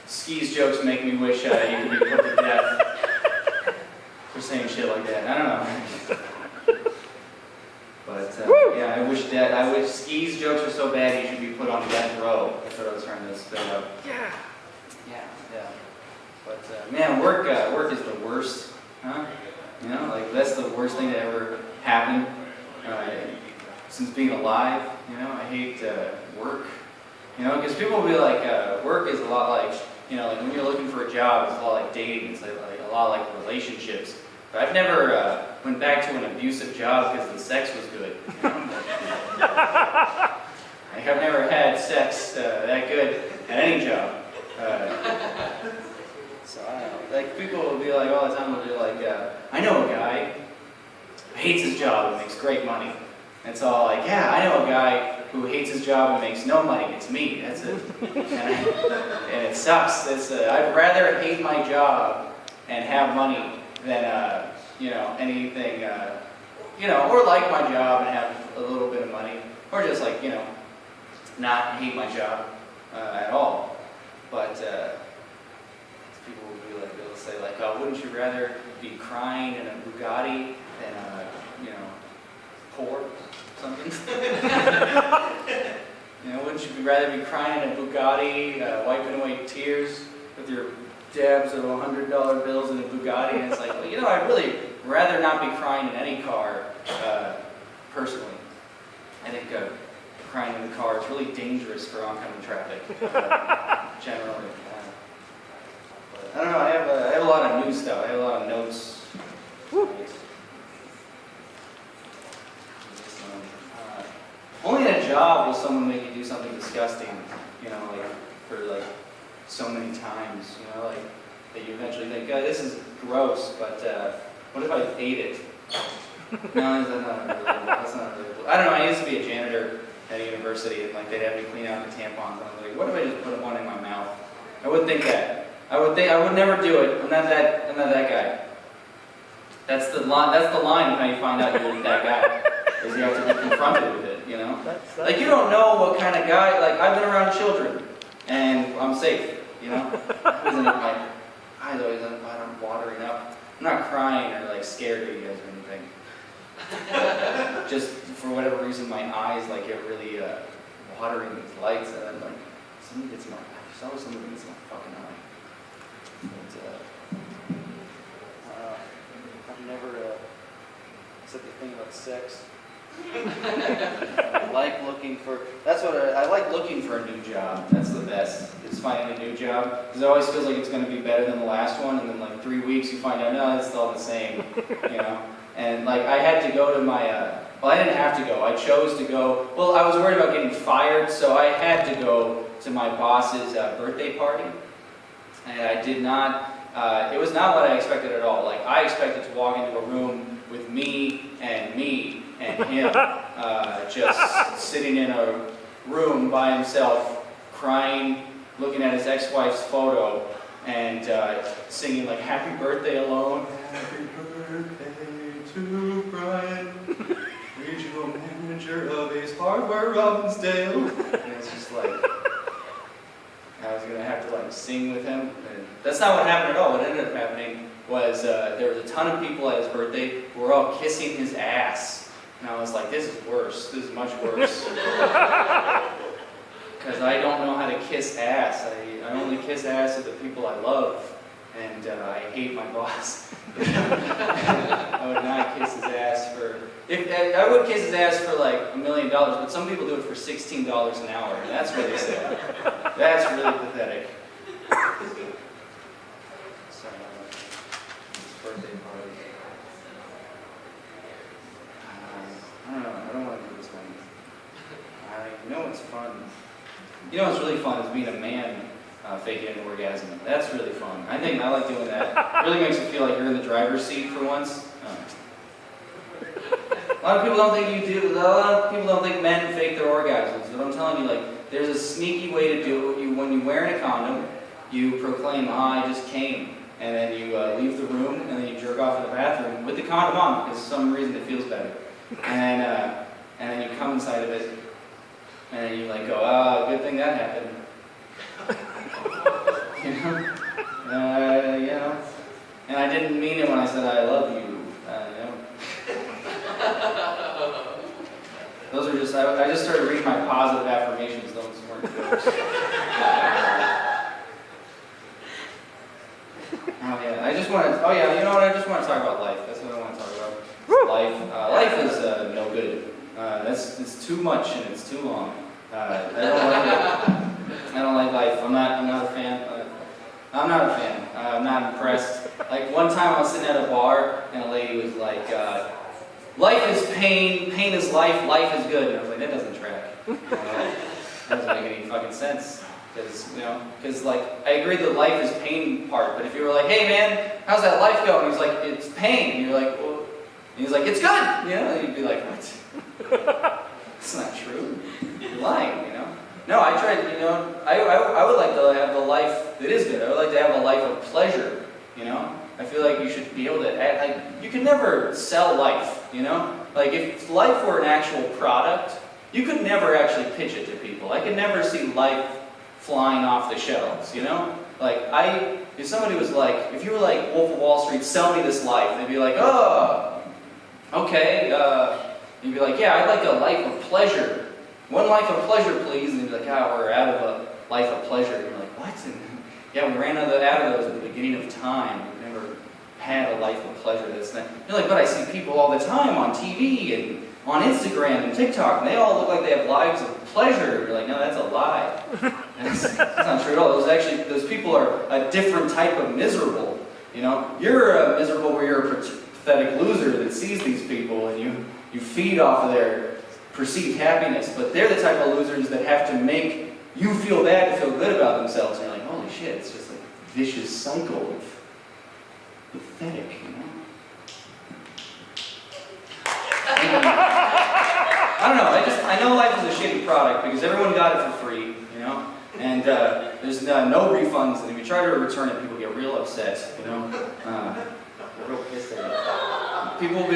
Ski's jokes make me wish you could be put to death for saying shit like that. I don't know. But yeah, I wish Ski's jokes are so bad he should be put on death row. That's what I was trying to spit out. Yeah. Yeah. But man, work is the worst, huh? You know, like that's the worst thing that ever happened since being alive. You know, I hate work. You know, because people will be like, work is a lot like, you know, like when you're looking for a job, it's a lot like dating. It's like a lot like relationships. But I've never went back to an abusive job because the sex was good. You know? Like I've never had sex that good at any job. So I don't know. Like people will be like all the time. Will be like, I know a guy who hates his job and makes great money. And it's all like, yeah, I know a guy who hates his job and makes no money. It's me. That's it. And it sucks. I'd rather hate my job and have money than you know, anything. You know, or like my job and have a little bit of money, or just like, you know, not hate my job at all. But people will be like, they'll say like, oh, wouldn't you rather be crying in a Bugatti than you know, poor? Something. You know, wouldn't you rather be crying in a Bugatti, wiping away tears with your dabs of $100 bills in a Bugatti? And it's like, well, you know, I'd really rather not be crying in any car, personally. I think crying in the car is really dangerous for oncoming traffic, generally. But I don't know. I have a lot of new stuff. I have a lot of notes. Only in a job will someone make you do something disgusting, you know, like for like so many times, you know, like that you eventually think, oh, this is gross, but what if I ate it? No, that's not really cool. I don't know. I used to be a janitor at a university, and like they'd have me clean out the tampons. And I was like, what if I just put one in my mouth? I wouldn't think that. I would never do it. I'm not that guy. That's the line of how you find out you're that guy. Is you have to be confronted with it, you know? Like, you don't know what kind of guy, like, I've been around children, and I'm safe, you know? My eyes always watering up. I'm not crying or, like, scared of you guys or anything. Just, for whatever reason, my eyes, like, get really watering with lights, and then, like, somebody gets in my fucking eye. But, I've never said the thing about sex. I like looking for a new job. That's the best. It's finding a new job because it always feels like it's going to be better than the last one, and then like 3 weeks you find out no, it's still the same, you know. And like I had to go to my well, I didn't have to go. I chose to go. Well, I was worried about getting fired, so I had to go to my boss's birthday party, and I did not. It was not what I expected at all. Like I expected to walk into a room with me and him, just sitting in a room by himself, crying, looking at his ex-wife's photo, and singing like "Happy Birthday Alone." Happy birthday to Brian, regional manager of Ace Hardware, Robbinsdale. And it's just like I was gonna have to like sing with him. And that's not what happened at all. What ended up happening was there was a ton of people at his birthday who were all kissing his ass. And I was like, this is worse. This is much worse. Because I don't know how to kiss ass. I only kiss ass at the people I love. And I hate my boss. I would not kiss his ass for... I would kiss his ass for like $1 million, but some people do it for $16 an hour. And that's really sad. That's really pathetic. Sorry, birthday party. I don't know. I don't want to do this one. You know what's fun? You know what's really fun is being a man faking an orgasm. That's really fun. I like doing that. It really makes you feel like you're in the driver's seat for once. A lot of people don't think you do. A lot of people don't think men fake their orgasms. But I'm telling you, like, there's a sneaky way to do it. When you're wearing a condom, you proclaim, I just came. And then you leave the room, and then you jerk off in the bathroom with the condom on, because for some reason it feels better. And then you come inside of it, and then you like go, good thing that happened. I didn't mean it when I said I love you. Those are just, I just started reading my positive affirmations, those weren't jokes. Oh yeah, I just want to, oh yeah, you know what, I just want to talk about life. That's what I want to talk about. Life is no good. It's too much and it's too long. I don't like it. I don't like life. I'm not a fan. I'm not a fan. I'm not impressed. Like one time I was sitting at a bar and a lady was like, life is pain, pain is life, life is good. And I was like, that doesn't track. That doesn't make any fucking sense. Because like, I agree the life is pain part, but if you were like, hey man, how's that life going? And he's like, it's pain. And you're like, well, and he's like, it's good. And you'd be like, what? That's not true. You're lying, No, I tried, I would like to have a life that is good. I would like to have a life of pleasure, I feel like you should be able to, you can never sell life, Like if life were an actual product, you could never actually pitch it to people. I could never see life flying off the shelves, Like if somebody was like, if you were like Wolf of Wall Street, sell me this life, they'd be like, oh, okay, you'd be like, yeah, I'd like a life of pleasure. One life of pleasure, please. And they'd be like, we're out of a life of pleasure. And you're like, what? And, yeah, we ran out of those at the beginning of time. We've never had a life of pleasure. You're like, but I see people all the time on TV and on Instagram and TikTok, and they all look like they have lives of pleasure. You're like, no, that's a lie. That's not true at all. Those people are a different type of miserable. You're miserable where you're a pathetic loser that sees these people and you feed off of their perceived happiness, but they're the type of losers that have to make you feel bad to feel good about themselves. And you're like, holy shit, it's just like a vicious cycle of pathetic, I don't know, I know life is a shitty product because everyone got it for free, and there's no refunds, and if you try to return it, people get real upset, They're real pissed at it. People will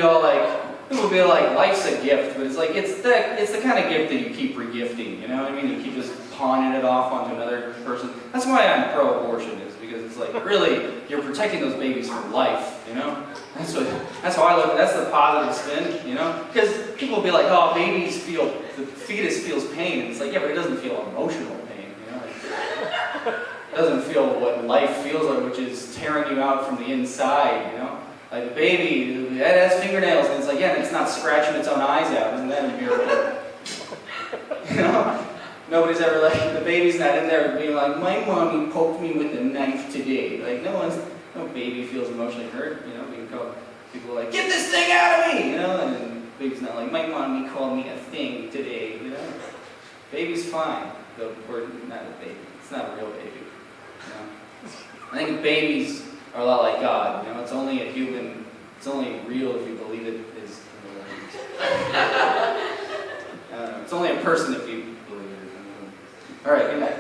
be like, life's a gift, but it's like, it's the kind of gift that you keep regifting, you know what I mean? You keep just pawning it off onto another person. That's why I'm pro-abortion, is because it's like, really, you're protecting those babies for life, That's how I look at it. That's the positive spin, Because people will be like, oh, the fetus feels pain. And it's like, yeah, but it doesn't feel emotional pain, It doesn't feel what life feels like, which is tearing you out from the inside, Like a baby, it has fingernails, and it's like, yeah, and it's not scratching its own eyes out. Isn't that a miracle? Nobody's ever like, the baby's not in there being like, my mommy poked me with a knife today. Like, no baby feels emotionally hurt, People are like, get this thing out of me, And then the baby's not like, my mommy called me a thing today, Baby's fine, though we're not a baby. It's not a real baby, I think babies are a lot like God, It's only it's only real if you believe it is. It's only a person if you believe it is. All right, good night.